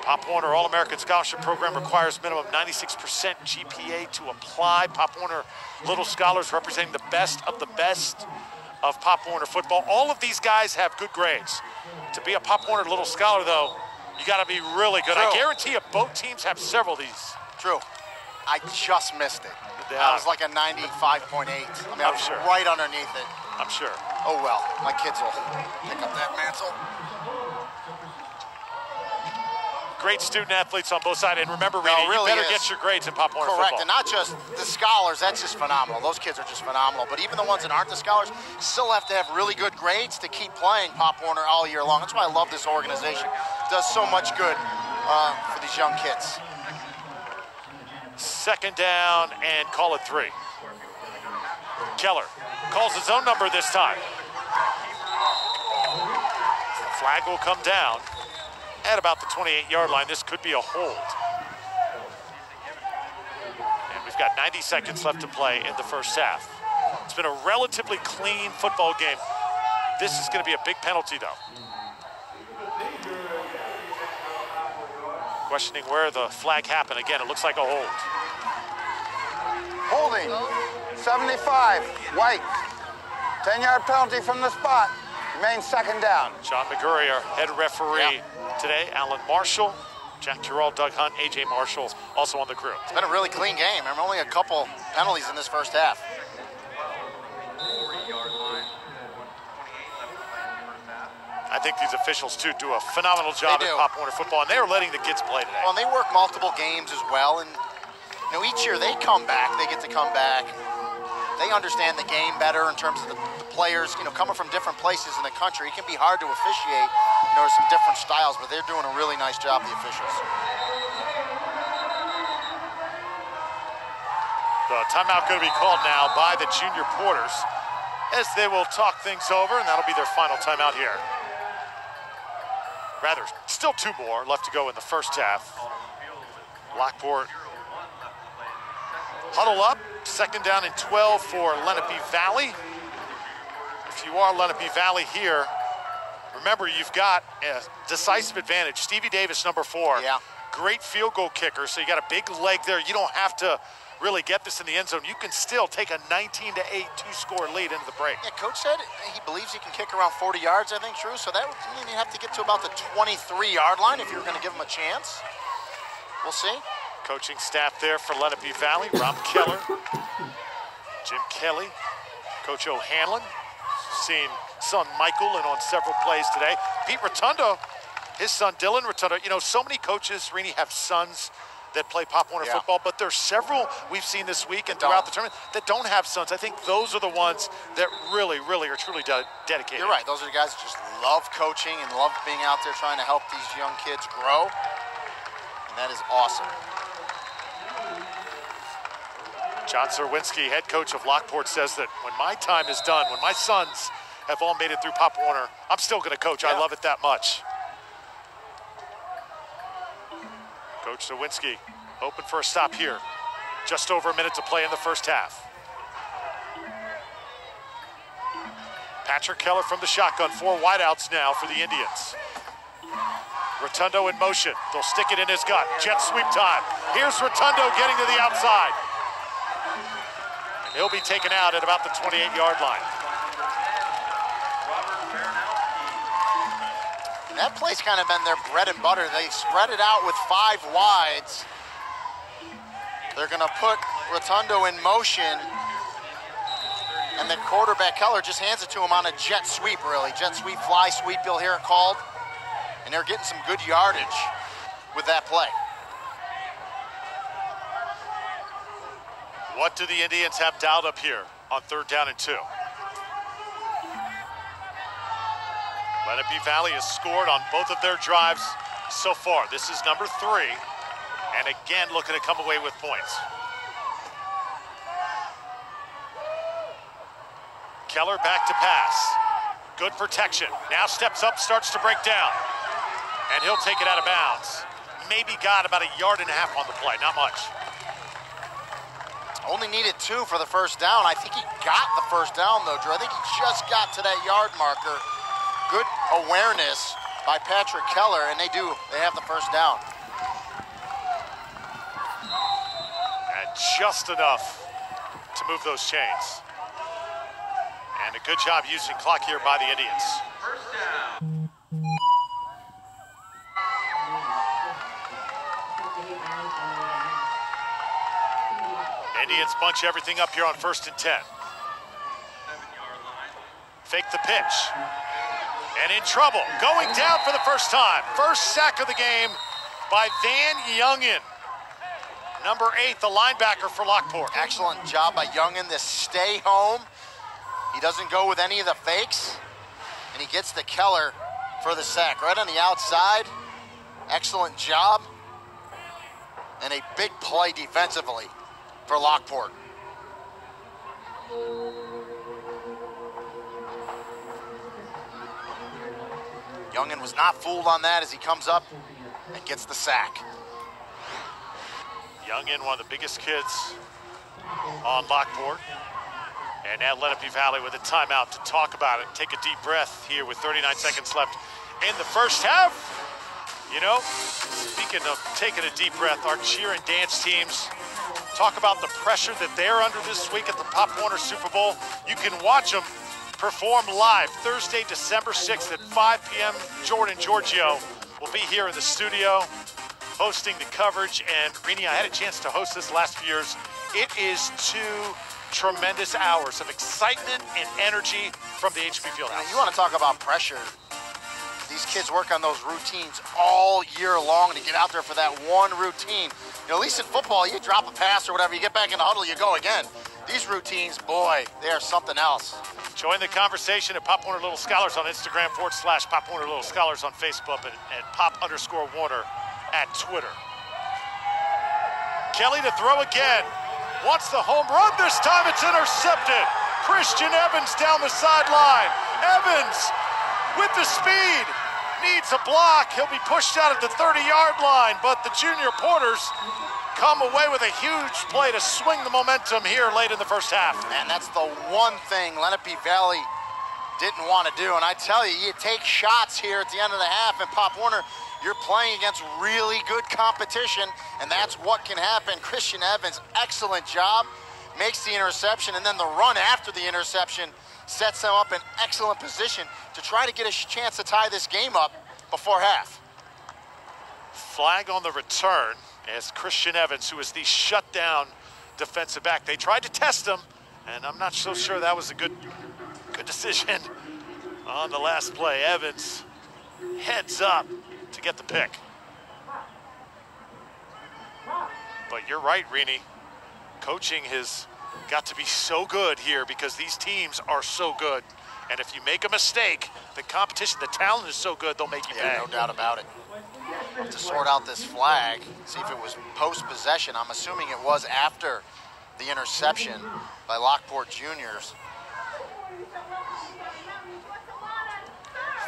Pop Warner All-American Scholarship Program requires minimum 96% GPA to apply. Pop Warner Little Scholars representing the best of Pop Warner football. All of these guys have good grades. To be a Pop Warner Little Scholar, though, you got to be really good. True. I guarantee you both teams have several of these. True. I just missed it. Yeah. I was like a 95.8. I mean, I was sure. right underneath it. I'm sure. Oh, well, my kids will pick up that mantle. Great student athletes on both sides. And remember, No, Rini, really you better is. get your grades in Pop Warner Correct, football. and not just the scholars, that's just phenomenal. Those kids are just phenomenal. But even the ones that aren't the scholars still have to have really good grades to keep playing Pop Warner all year long. That's why I love this organization. It does so much good for these young kids. Second down and call it 3. Keller calls his own number this time. Flag will come down at about the 28-yard line. This could be a hold. And we've got 90 seconds left to play in the first half. It's been a relatively clean football game. This is going to be a big penalty, though. Questioning where the flag happened. Again, it looks like a hold. Holding, 75, White. 10-yard penalty from the spot. Remains second down. John McGurry, our head referee today. Alan Marshall, Jack Terrell, Doug Hunt, A.J. Marshall, also on the crew. It's been a really clean game. There are only a couple penalties in this first half. I think these officials, too, do a phenomenal job at Pop Warner football, and they are letting the kids play today. Well, and they work multiple games as well, and you know, each year they come back, they get to come back. They understand the game better in terms of the players, you know, coming from different places in the country. It can be hard to officiate, you know, some different styles, but they're doing a really nice job, the officials. The timeout going to be called now by the junior Porters as they will talk things over, and that'll be their final timeout here. Rather, still 2 more left to go in the first half. Lockport huddle up, second down and 12 for Lenape Valley. If you are Lenape Valley here, remember you've got a decisive advantage. Stevie Davis, number 4. Yeah. Great field goal kicker, so you got a big leg there. You don't have to really get this in the end zone. You can still take a 19-8 2-score lead into the break. Yeah, Coach said he believes he can kick around 40 yards, I think, Drew. So that would mean you have to get to about the 23-yard line if you're going to give him a chance. We'll see. Coaching staff there for Lenape Valley, Rob Keller, Jim Kelly, Coach O'Hanlon, seen son Michael in on several plays today. Pete Rotundo, his son Dylan Rotundo. You know, so many coaches, Rini, have sons that play Pop Warner football, but there's several we've seen this week and throughout the tournament that don't have sons. I think those are the ones that really, really are truly dedicated. You're right. Those are the guys that just love coaching and love being out there trying to help these young kids grow. And that is awesome. John Serwinski, head coach of Lockport, says that when my time is done, when my sons have all made it through Pop Warner, I'm still going to coach. I love it that much. Coach Serwinski open for a stop here. Just over a minute to play in the first half. Patrick Keller from the shotgun, 4 wideouts now for the Indians. Rotundo in motion. They'll stick it in his gut. Jet sweep time. Here's Rotundo getting to the outside. And he'll be taken out at about the 28-yard line. And that play's kind of been their bread and butter. They spread it out with 5 wides. They're going to put Rotundo in motion. And the quarterback, Keller, just hands it to him on a jet sweep, really. Jet sweep, fly sweep, you'll hear it called. And they're getting some good yardage with that play. What do the Indians have dialed up here on 3rd down and 2? Lenape Valley has scored on both of their drives so far. This is number 3. And again, looking to come away with points. Keller back to pass. Good protection. Now steps up, starts to break down. And he'll take it out of bounds. Maybe got about 1.5 yards on the play, not much. Only needed 2 for the first down. I think he got the first down, though, Drew. I think he just got to that yard marker. Good awareness by Patrick Keller, and they have the first down. And just enough to move those chains. And a good job using clock here by the Indians. First down. Indians bunch everything up here on 1st and 10. 7-yard line. Fake the pitch. And in trouble, going down for the first time. First sack of the game by Van Youngen. Number 8, the linebacker for Lockport. Excellent job by Youngen to stay home. He doesn't go with any of the fakes. And he gets to Keller for the sack. Right on the outside. Excellent job. And a big play defensively for Lockport. Youngen was not fooled on that as he comes up and gets the sack. Youngen, one of the biggest kids on Lockport. And now Lenape Valley with a timeout to talk about it. Take a deep breath here with 39 seconds left in the first half. You know, speaking of taking a deep breath, our cheer and dance teams talk about the pressure that they're under this week at the Pop Warner Super Bowl. You can watch them perform live Thursday, December 6th at 5 p.m. Jordan Giorgio will be here in the studio hosting the coverage. And Rini, I had a chance to host this last few years. It is 2 tremendous hours of excitement and energy from the HB Fieldhouse. You want to talk about pressure. These kids work on those routines all year long to get out there for that one routine. You know, at least in football, you drop a pass or whatever, you get back in the huddle, you go again. These routines, boy, they are something else. Join the conversation at Pop Warner Little Scholars on Instagram / Pop Warner Little Scholars on Facebook and Pop_Warner at Twitter. Kelly to throw again. Wants the home run. This time it's intercepted. Christian Evans down the sideline. Evans with the speed. Needs a block. He'll be pushed out at the 30-yard line, but the junior Porters come away with a huge play to swing the momentum here late in the first half. And that's the one thing Lenape Valley didn't want to do. And I tell you, you take shots here at the end of the half, and Pop Warner, you're playing against really good competition, and that's what can happen. Christian Evans, excellent job, makes the interception, and then the run after the interception sets them up in excellent position to try to get a chance to tie this game up before half. Flag on the return as Christian Evans, who is the shutdown defensive back. They tried to test him, and I'm not so sure that was a good decision on the last play. Evans heads up to get the pick. But you're right, Rini. Coaching has got to be so good here because these teams are so good. And if you make a mistake, the competition, the talent is so good, they'll make you pay. No doubt about it. To sort out this flag, see if it was post-possession. I'm assuming it was after the interception by Lockport Juniors.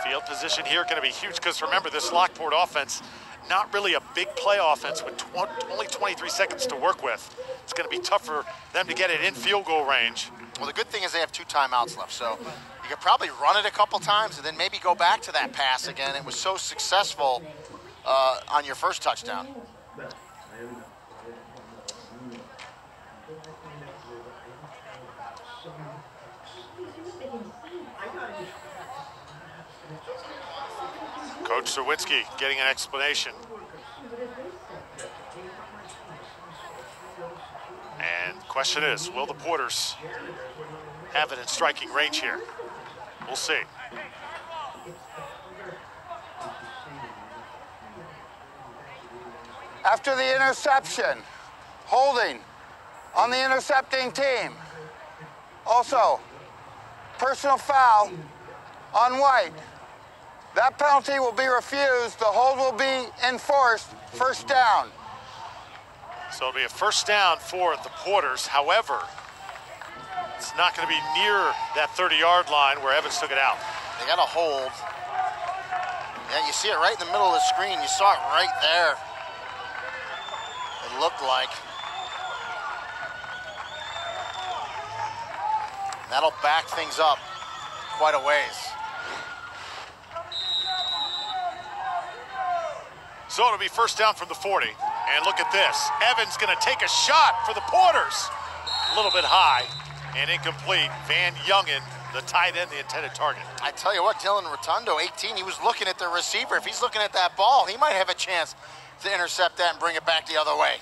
Field position here going to be huge because remember, this Lockport offense, not really a big play offense with only 23 seconds to work with. It's going to be tough for them to get it in field goal range. Well, the good thing is they have 2 timeouts left, so you could probably run it a couple times and then maybe go back to that pass again. It was so successful on your first touchdown. Coach Serwinski getting an explanation. And the question is, will the Porters have it in striking range here? We'll see. After the interception, holding on the intercepting team. Also, personal foul on White. That penalty will be refused. The hold will be enforced. First down. So it'll be a first down for the Porters. However, it's not going to be near that 30-yard line where Evans took it out. They got a hold. Yeah, you see it right in the middle of the screen. You saw it right there. It looked like. That'll back things up quite a ways. So it'll be first down from the 40. And look at this. Evans going to take a shot for the Porters. A little bit high and incomplete. Van Youngen, the tight end, the intended target. I tell you what, Dylan Rotundo, 18, he was looking at the receiver. If he's looking at that ball, he might have a chance to intercept that and bring it back the other way.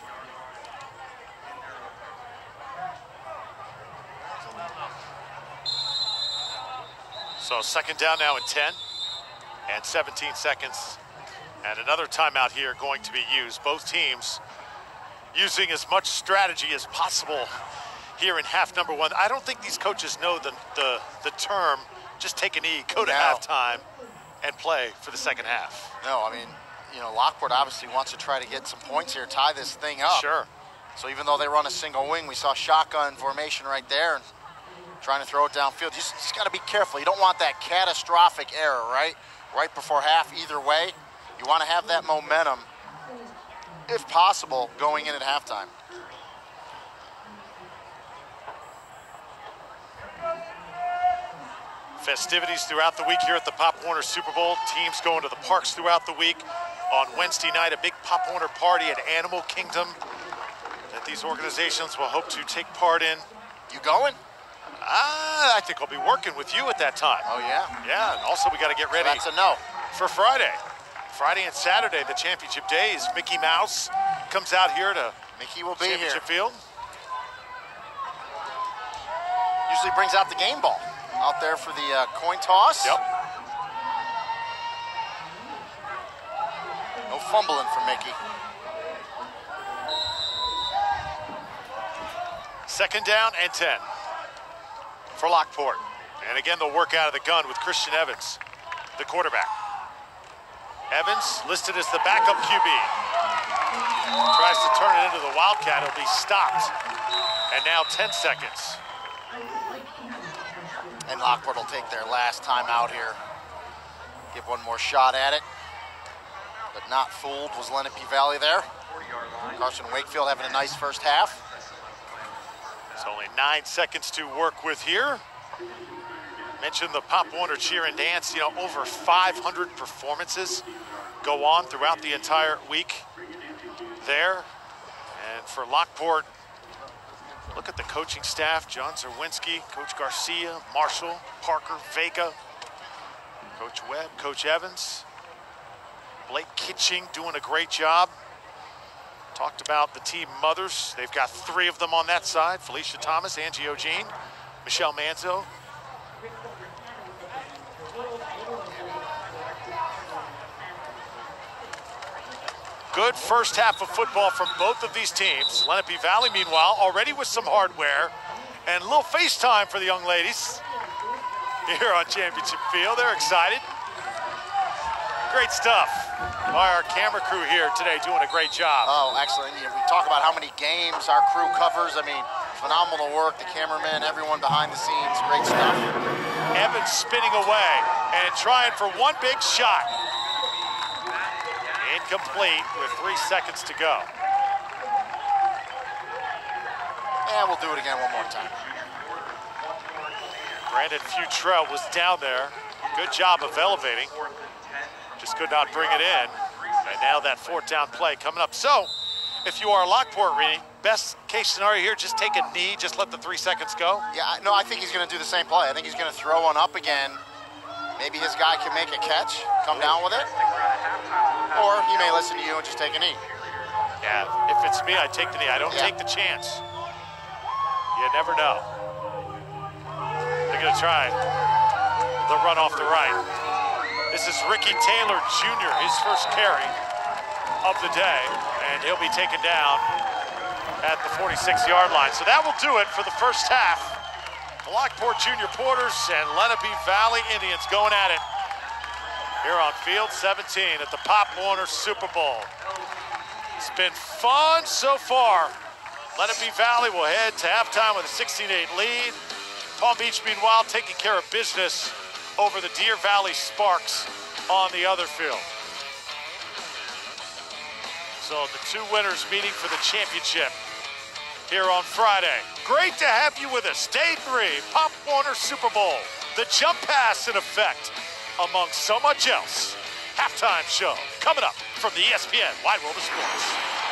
So second down now in 10 and 17 seconds. And another timeout here going to be used. Both teams using as much strategy as possible here in half number one. I don't think these coaches know the term, just take a knee, go to halftime, and play for the second half. No, I mean, you know, Lockport obviously wants to try to get some points here, tie this thing up. Sure. So even though they run a single wing, we saw shotgun formation right there and trying to throw it downfield. You just got to be careful. You don't want that catastrophic error, right? Right before half either way. You want to have that momentum, if possible, going in at halftime. Festivities throughout the week here at the Pop Warner Super Bowl. Teams going to the parks throughout the week. On Wednesday night, a big Pop Warner party at Animal Kingdom that these organizations will hope to take part in. You going? I think I'll be working with you at that time. Oh, yeah? Yeah, and also we got to get ready. So that's a no. For Friday. Friday and Saturday, the championship days. Mickey Mouse comes out here to Mickey will be here. Championship Field. Usually brings out the game ball out there for the coin toss. Yep. No fumbling for Mickey. Second down and 10 for Lockport. And again, they'll work out of the gun with Christian Evans, the quarterback. Evans listed as the backup QB. Tries to turn it into the Wildcat. It'll be stopped. And now 10 seconds. And Lockport will take their last time out here. Give one more shot at it. But not fooled was Lenape Valley there. Carson Wakefield having a nice first half. It's only 9 seconds to work with here. Mentioned the Pop Warner cheer and dance. You know, over 500 performances go on throughout the entire week there. And for Lockport, look at the coaching staff. John Serwinski, Coach Garcia, Marshall, Parker, Vega, Coach Webb, Coach Evans, Blake Kitching doing a great job. Talked about the team mothers. They've got 3 of them on that side. Felicia Thomas, Angie O'Jean, Michelle Manzo. Good first half of football from both of these teams. Lenape Valley, meanwhile, already with some hardware and a little FaceTime for the young ladies here on Championship Field. They're excited. Great stuff by our camera crew here today, doing a great job. Oh, excellent. We talk about how many games our crew covers. I mean, phenomenal work. The cameramen, everyone behind the scenes, great stuff. Evans spinning away and trying for one big shot. Incomplete with 3 seconds to go. And we'll do it again one more time. Brandon Futrell was down there. Good job of elevating. Just could not bring it in. And now that fourth down play coming up. So, if you are Lockport, Reedy, best case scenario here, just take a knee, just let the 3 seconds go. Yeah, no, I think he's going to do the same play. I think he's going to throw one up again. Maybe his guy can make a catch, come down with it. Or he may listen to you and just take a knee. Yeah, if it's me, I take the knee. I don't take the chance. You never know. They're going to try the run off the right. This is Ricky Taylor Jr., his first carry of the day, and he'll be taken down at the 46-yard line. So that will do it for the first half. The Lockport Junior Porters and Lenape Valley Indians going at it here on Field 17 at the Pop Warner Super Bowl. It's been fun so far. Lenape Valley will head to halftime with a 16-8 lead. Palm Beach, meanwhile, taking care of business over the Deer Valley Sparks on the other field. So the two winners meeting for the championship here on Friday. Great to have you with us. Day 3, Pop Warner Super Bowl. The jump pass in effect, among so much else. Halftime show coming up from the ESPN Wide World of Sports.